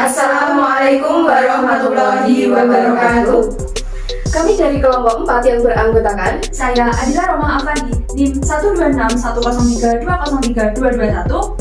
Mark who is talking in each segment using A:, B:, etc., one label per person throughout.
A: Assalamualaikum warahmatullahi wabarakatuh.
B: Kami dari kelompok 4 yang beranggotakan
C: Saya Adila Roma Afandi, NIM 12610320221.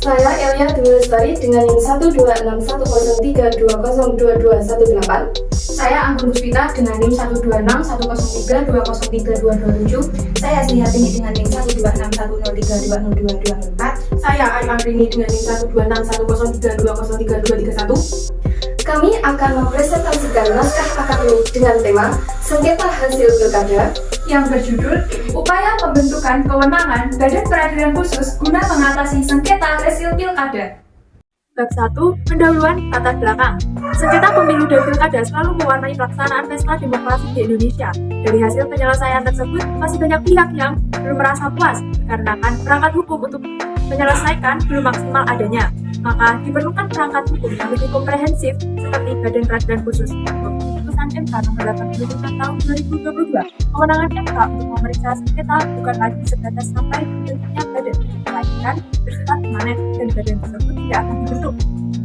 B: saya Elia Dwi Lestari dengan NIM 1261032022218.
C: Saya Anggun Puspita dengan NIM 1261032032227.
A: Saya Sri Hatini dengan NIM 12610320224.
C: Saya Ayu Amrini dengan NIM 1261032032231.
B: Kami akan mempresentasikan naskah akademik dengan tema Sengketa Hasil Pilkada
C: Yang berjudul Upaya Pembentukan Kewenangan Badan Peradilan Khusus Guna Mengatasi Sengketa Hasil Pilkada. Bab 1. Pendahuluan latar belakang. Sengketa pemilu dan pilkada selalu mewarnai pelaksanaan pesta demokrasi di Indonesia. Dari hasil penyelesaian tersebut, masih banyak pihak yang belum merasa puas dikarenakan perangkat hukum untuk menyelesaikan belum maksimal adanya. Maka diperlukan perangkat hukum yang lebih komprehensif seperti Badan Peradilan Khusus. Keputusan MK nomor 85 tahun 2022, kewenangan MK untuk memeriksa sengketa bukan lagi sebatas sampai bentuknya badan, melainkan bersifat permanen dan badan tersebut tidak akan dibentuk.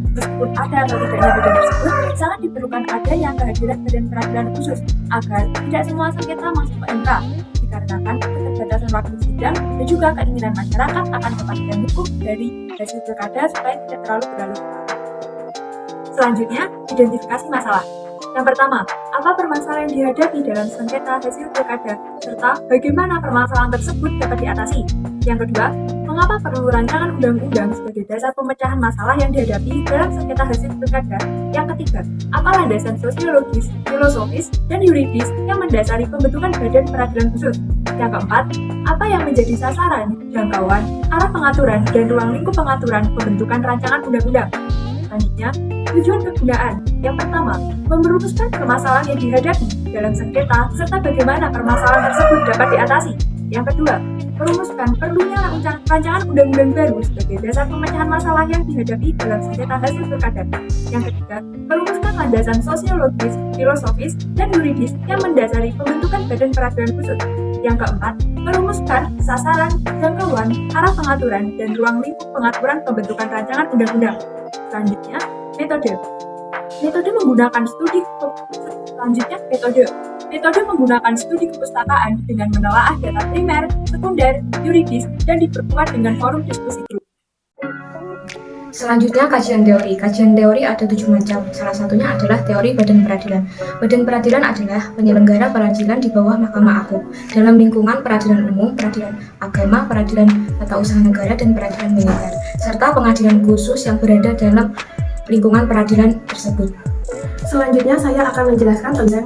C: Meskipun ada atau tidaknya badan tersebut, sangat diperlukan adanya kehadiran Badan Peradilan Khusus agar tidak semua sengketa masuk ke MK, dikarenakan keterbatasan waktu sidang dan juga keinginan masyarakat akan kepastian hukum dari hasil pilkada supaya tidak terlalu berlarut-larut. Selanjutnya, identifikasi masalah. Yang pertama, apa permasalahan yang dihadapi dalam sengketa hasil pilkada, serta bagaimana permasalahan tersebut dapat diatasi. Yang kedua, mengapa perlu rancangan undang-undang sebagai dasar pemecahan masalah yang dihadapi dalam sengketa hasil pilkada. Yang ketiga, apa landasan sosiologis, filosofis, dan yuridis yang mendasari pembentukan Badan Peradilan Khusus. Yang keempat, apa yang menjadi sasaran, jangkauan, arah pengaturan, dan ruang lingkup pengaturan pembentukan rancangan undang-undang. Selanjutnya, tujuan kegunaan. Yang pertama, merumuskan permasalahan yang dihadapi dalam sengketa serta bagaimana permasalahan tersebut dapat diatasi. Yang kedua, merumuskan perlunya rancangan undang-undang baru sebagai dasar pemecahan masalah yang dihadapi dalam sengketa hasil pilkada. Yang ketiga, merumuskan landasan sosiologis, filosofis, dan yuridis yang mendasari pembentukan Badan Peradilan Khusus. Yang keempat, merumuskan sasaran, jangkauan, arah pengaturan, dan ruang lingkup pengaturan pembentukan rancangan undang-undang. Selanjutnya, metode. Metode menggunakan Metode menggunakan studi kepustakaan dengan menelaah data primer, sekunder, yuridis, dan diperkuat dengan forum diskusi grup.
D: Selanjutnya, kajian teori. Kajian teori ada 7 macam. Salah satunya adalah teori badan peradilan. Badan peradilan adalah penyelenggara peradilan di bawah Mahkamah Agung dalam lingkungan peradilan umum, peradilan agama, peradilan tata usaha negara, dan peradilan militer, serta pengadilan khusus yang berada dalam lingkungan peradilan tersebut.
E: Selanjutnya saya akan menjelaskan tentang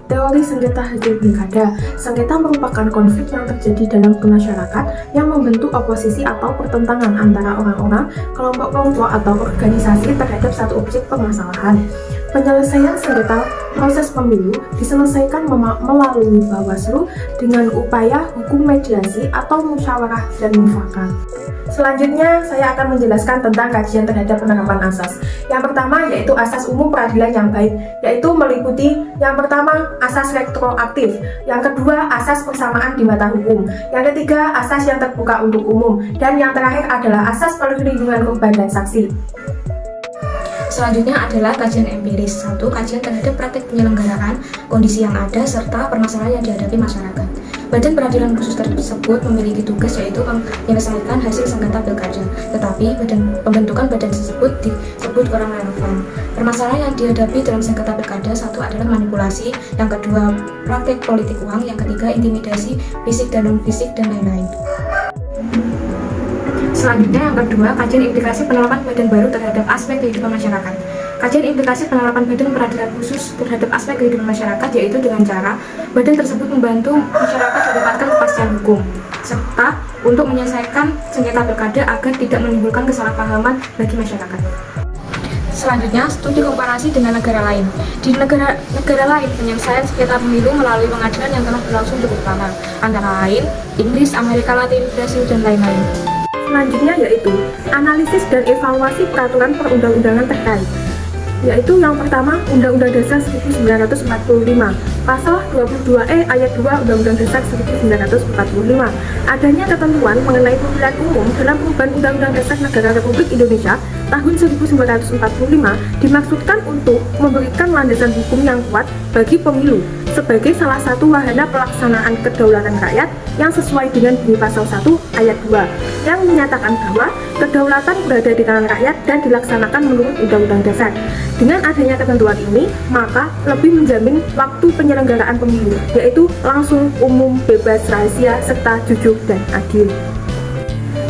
E: teori sengketa hasil pilkada. Sengketa merupakan konflik yang terjadi dalam masyarakat yang membentuk oposisi atau pertentangan antara orang-orang, kelompok-kelompok atau organisasi terhadap satu objek permasalahan. Penyelesaian sengketa proses pemilu diselesaikan melalui Bawaslu dengan upaya hukum mediasi atau musyawarah dan mufakat. Selanjutnya, saya akan menjelaskan tentang kajian terhadap penerapan asas. Yang pertama yaitu asas umum peradilan yang baik, yaitu meliputi yang pertama asas retroaktif, yang kedua asas persamaan di mata hukum, yang ketiga asas yang terbuka untuk umum, dan yang terakhir adalah asas perlindungan korban dan saksi.
D: Selanjutnya adalah kajian empiris. 1. Kajian terhadap praktik penyelenggaraan, kondisi yang ada, serta permasalahan yang dihadapi masyarakat. Badan Peradilan Khusus tersebut memiliki tugas yaitu menyelesaikan hasil sengketa pilkada, tetapi pembentukan badan tersebut disebut kurang relevan. Permasalahan yang dihadapi dalam sengketa pilkada, 1 adalah manipulasi, yang kedua praktik politik uang, yang ketiga intimidasi fisik dan non-fisik, dan lain-lain. Selanjutnya yang kedua, kajian implikasi penerapan badan baru terhadap aspek kehidupan masyarakat. Kajian implikasi penerapan Badan Peradilan Khusus terhadap aspek kehidupan masyarakat yaitu dengan cara badan tersebut membantu masyarakat mendapatkan kepastian hukum, serta untuk menyelesaikan sengketa pilkada agar tidak menimbulkan kesalahpahaman bagi masyarakat. Selanjutnya, studi komparasi dengan negara lain. Di negara lain, penyelesaian sengketa pemilu melalui pengadilan yang telah berlangsung cukup lama, antara lain Inggris, Amerika Latin, Brasil, dan lain-lain.
E: Selanjutnya yaitu analisis dan evaluasi peraturan perundang-undangan terkait, yaitu yang pertama Undang-Undang Dasar 1945 Pasal 22E ayat 2 Undang-Undang Dasar 1945. Adanya ketentuan mengenai pemilihan umum dalam perubahan Undang-Undang Dasar Negara Republik Indonesia tahun 1945 dimaksudkan untuk memberikan landasan hukum yang kuat bagi pemilu sebagai salah satu wahana pelaksanaan kedaulatan rakyat yang sesuai dengan bunyi pasal 1 ayat 2 yang menyatakan bahwa kedaulatan berada di tangan rakyat dan dilaksanakan menurut Undang-Undang Dasar. Dengan adanya ketentuan ini, maka lebih menjamin waktu penyelenggaraan pemilu, yaitu langsung, umum, bebas, rahasia, serta jujur dan adil.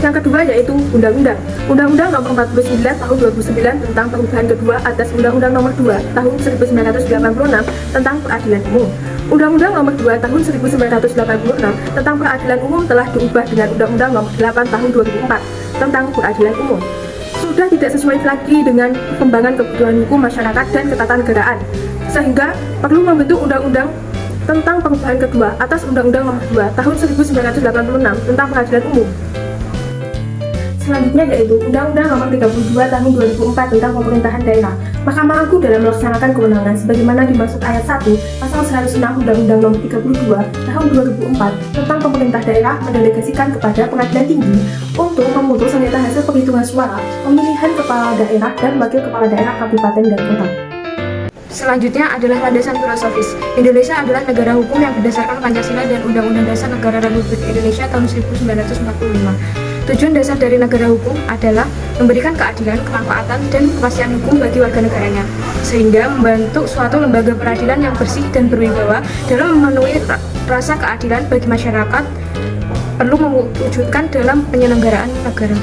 E: Yang kedua yaitu Undang-Undang. Undang-Undang Nomor 49 Tahun 2009 tentang perubahan kedua atas Undang-Undang Nomor 2 Tahun 1986 tentang Peradilan Umum. Undang-Undang Nomor 2 Tahun 1986 tentang Peradilan Umum telah diubah dengan Undang-Undang Nomor 8 Tahun 2004 tentang Peradilan Umum. Sudah tidak sesuai lagi dengan perkembangan kebutuhan hukum masyarakat dan ketatanegaraan, sehingga perlu membentuk undang-undang tentang perubahan kedua atas Undang-Undang Nomor 2 Tahun 1986 tentang Peradilan Umum. Selanjutnya yaitu Undang-Undang Nomor 32 Tahun 2004 tentang Pemerintahan Daerah. Mahkamah Agung dalam melaksanakan kewenangan sebagaimana dimaksud ayat 1 Pasal 106 Undang-Undang Nomor 32 Tahun 2004 tentang Pemerintah Daerah mendelegasikan kepada Pengadilan Tinggi untuk memutus sengketa hasil penghitungan suara pemilihan kepala daerah dan wakil kepala daerah kabupaten dan kota.
D: Selanjutnya adalah landasan filosofis. Indonesia adalah negara hukum yang berdasarkan Pancasila dan Undang-Undang Dasar Negara Republik Indonesia tahun 1945. Tujuan dasar dari negara hukum adalah memberikan keadilan, kemanfaatan, dan kepastian hukum bagi warga negaranya, sehingga membentuk suatu lembaga peradilan yang bersih dan berwibawa dalam memenuhi rasa keadilan bagi masyarakat perlu mewujudkan dalam penyelenggaraan negara.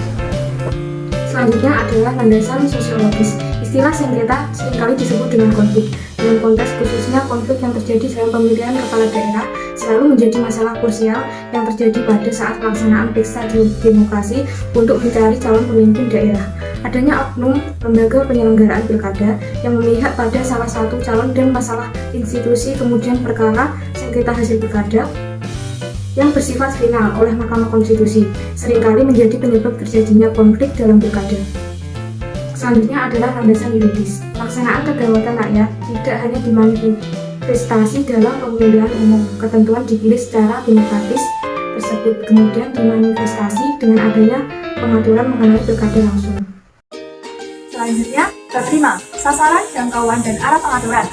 D: Selanjutnya adalah landasan sosiologis. Istilah sengketa seringkali disebut dengan konflik. Dalam konteks khususnya konflik yang terjadi dalam pemilihan kepala daerah selalu menjadi masalah krusial yang terjadi pada saat pelaksanaan pesta demokrasi untuk mencari calon pemimpin daerah. Adanya oknum lembaga penyelenggaraan pilkada yang memihak pada salah satu calon dan masalah institusi kemudian perkara sengketa hasil pilkada yang bersifat final oleh Mahkamah Konstitusi seringkali menjadi penyebab terjadinya konflik dalam pilkada. Selanjutnya adalah landasan yuridis. Pelaksanaan kedaulatan rakyat tidak hanya dimanifestasi dalam pemilihan umum. Ketentuan dipilih secara demokratis tersebut kemudian dimanifestasi dengan adanya pengaturan mengenai pilkada langsung.
C: Selanjutnya, bab 5, sasaran, jangkauan, dan arah pengaturan.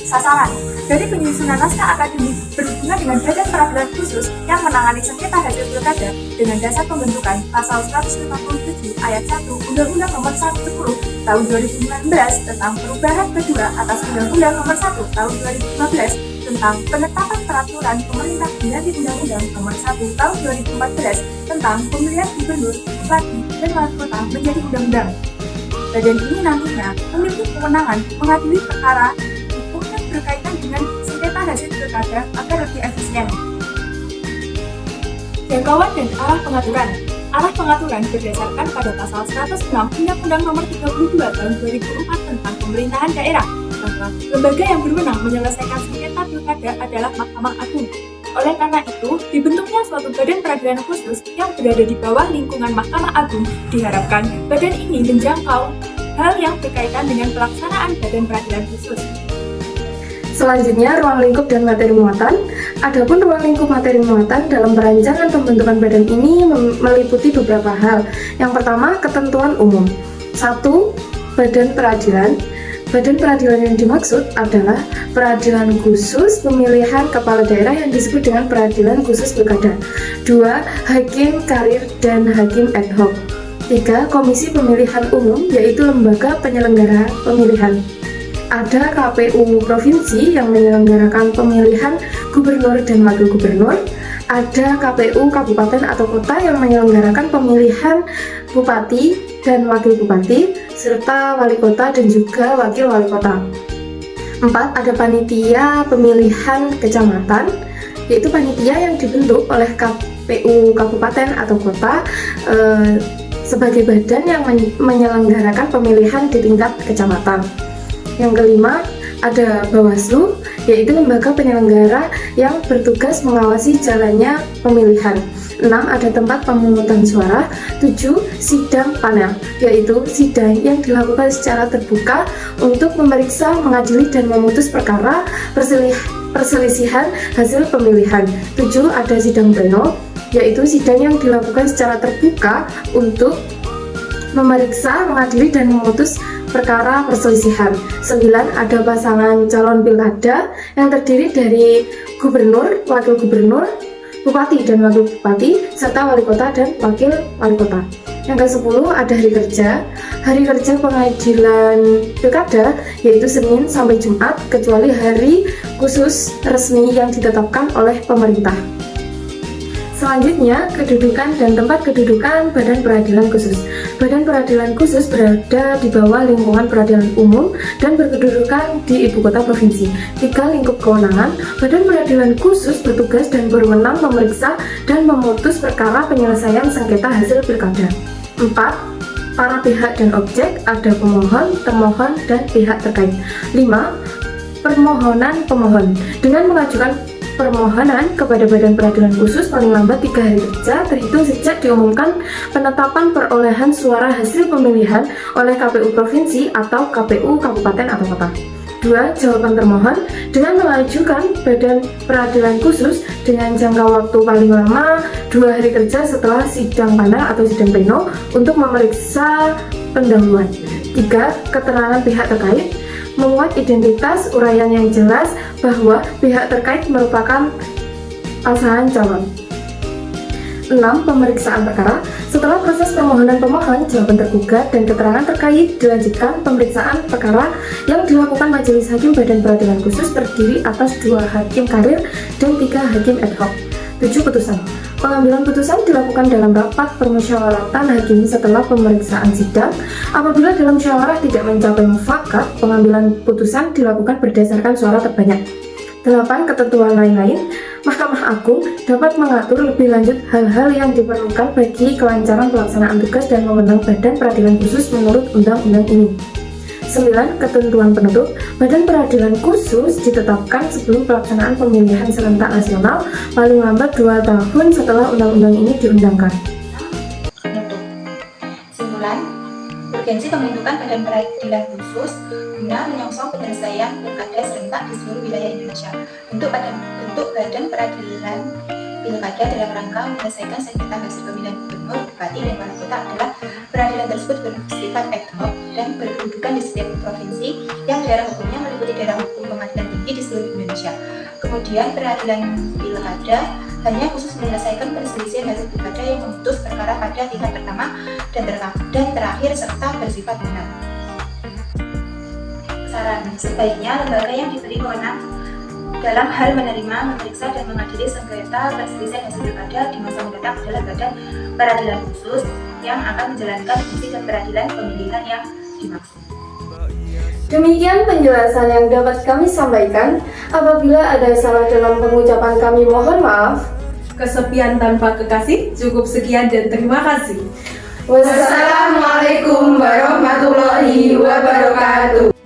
C: Sasaran dari penyusunan naskah akademik berhubungan dengan Badan Peradilan Khusus yang menangani sengketa hasil pilkada dengan dasar pembentukan pasal 157 ayat 1 Undang-Undang Nomor 110 Tahun 2019 tentang perubahan kedua atas Undang-Undang Nomor 1 Tahun 2015 tentang penetapan peraturan pemerintah pengganti Undang-Undang Nomor 1 Tahun 2014 tentang pemilihan gubernur, bupati, dan wali kota menjadi undang-undang. Badan ini nantinya memiliki kewenangan mengadili perkara berkaitan dengan sengketa hasil pilkada agar lebih efisien. Jangkauan dan arah pengaturan. Arah pengaturan berdasarkan pada pasal 106 Undang-Undang Nomor 32 Tahun 2004 tentang Pemerintahan Daerah, bahwa lembaga yang berwenang menyelesaikan sengketa pilkada adalah Mahkamah Agung. Oleh karena itu, dibentuknya suatu badan peradilan khusus yang berada di bawah lingkungan Mahkamah Agung diharapkan badan ini menjangkau hal yang berkaitan dengan pelaksanaan badan peradilan khusus.
E: Selanjutnya, ruang lingkup dan materi muatan. Adapun ruang lingkup materi muatan dalam perancangan pembentukan badan ini meliputi beberapa hal. Yang pertama, ketentuan umum. 1. Badan peradilan. Badan peradilan yang dimaksud adalah peradilan khusus pemilihan kepala daerah yang disebut dengan peradilan khusus pilkada. 2. Hakim karir dan hakim ad hoc. 3. Komisi pemilihan umum, yaitu lembaga penyelenggara pemilihan. Ada KPU Provinsi yang menyelenggarakan pemilihan gubernur dan wakil gubernur. Ada KPU Kabupaten atau Kota yang menyelenggarakan pemilihan bupati dan wakil bupati, serta wali kota dan juga wakil wali kota. 4. Ada panitia pemilihan kecamatan, yaitu panitia yang dibentuk oleh KPU Kabupaten atau Kota sebagai badan yang menyelenggarakan pemilihan di tingkat kecamatan. Yang kelima, ada Bawaslu, yaitu lembaga penyelenggara yang bertugas mengawasi jalannya pemilihan. 6. Ada tempat pemungutan suara. 7. Sidang panel, yaitu sidang yang dilakukan secara terbuka untuk memeriksa, mengadili, dan memutus perkara perselisihan hasil pemilihan. 7. Ada sidang pleno, yaitu sidang yang dilakukan secara terbuka untuk memeriksa, mengadili, dan memutus perkara perselisihan. 9. Ada pasangan calon pilkada yang terdiri dari gubernur, wakil gubernur, bupati dan wakil bupati, serta wali kota dan wakil wali kota. Yang ke-10 ada hari kerja. Hari kerja pengadilan pilkada yaitu Senin sampai Jumat, kecuali hari khusus resmi yang ditetapkan oleh pemerintah. Selanjutnya, kedudukan dan tempat kedudukan Badan Peradilan Khusus. Badan Peradilan Khusus berada di bawah lingkungan peradilan umum dan berkedudukan di ibu kota provinsi. 3. Lingkup kewenangan. Badan Peradilan Khusus bertugas dan berwenang memeriksa dan memutus perkara penyelesaian sengketa hasil pilkada. 4. Para pihak dan objek, ada pemohon, termohon, dan pihak terkait. 5. Permohonan pemohon. Dengan mengajukan permohonan kepada Badan Peradilan Khusus paling lambat 3 hari kerja terhitung sejak diumumkan penetapan perolehan suara hasil pemilihan oleh KPU Provinsi atau KPU Kabupaten atau Kota. 2. Jawaban termohon. Dengan mengajukan Badan Peradilan Khusus dengan jangka waktu paling lama 2 hari kerja setelah sidang panel atau sidang pleno untuk memeriksa pendahuluan. 3. Keterangan pihak terkait. Memuat identitas, uraian yang jelas bahwa pihak terkait merupakan pasangan calon. 6. Pemeriksaan perkara. Setelah proses permohonan pemohon, jawaban tergugat, dan keterangan terkait, dilanjutkan pemeriksaan perkara yang dilakukan Majelis Hakim Badan Peradilan Khusus terdiri atas 2 hakim karir dan 3 hakim ad hoc. 7. Putusan. Pengambilan putusan dilakukan dalam rapat permusyawaratan hakim setelah pemeriksaan sidang. Apabila dalam musyawarah tidak mencapai mufakat, pengambilan putusan dilakukan berdasarkan suara terbanyak. 8. Ketentuan lain-lain. Mahkamah Agung dapat mengatur lebih lanjut hal-hal yang diperlukan bagi kelancaran pelaksanaan tugas dan wewenang Badan Peradilan Khusus menurut undang-undang ini. 9. Ketentuan penutup. Badan Peradilan Khusus ditetapkan sebelum pelaksanaan pemilihan serentak nasional paling lambat 2 tahun setelah undang-undang ini diundangkan.
A: Penutup. Simpulan, urgensi pembentukan Badan Peradilan Khusus guna menyongsong penyelesaian pilkada serentak di seluruh wilayah Indonesia. Bentuk Badan Peradilan Pilkada dalam rangka menyelesaikan sengketa hasil pemilihan gubernur, bupati, dan wali kota adalah peradilan tersebut bersifat ad hoc dan berkedudukan di setiap provinsi yang daerah hukumnya meliputi daerah hukum pengadilan tinggi di seluruh Indonesia. Kemudian peradilan pilkada hanya khusus menyelesaikan perselisihan hasil pilkada yang memutus perkara pada tingkat pertama dan terakhir serta bersifat benar. Saran, sebaiknya lembaga yang diberi wewenang dalam hal menerima, memeriksa, dan mengadili sengketa perselisihan hasil pilkada di masa mendatang adalah Badan Peradilan Khusus yang akan menjalankan fungsi dan peradilan pemilihan yang dimaksud.
B: Demikian penjelasan yang dapat kami sampaikan. Apabila ada salah dalam pengucapan kami mohon maaf.
F: Kesepian tanpa kekasih, cukup sekian dan terima kasih.
B: Wassalamualaikum warahmatullahi wabarakatuh.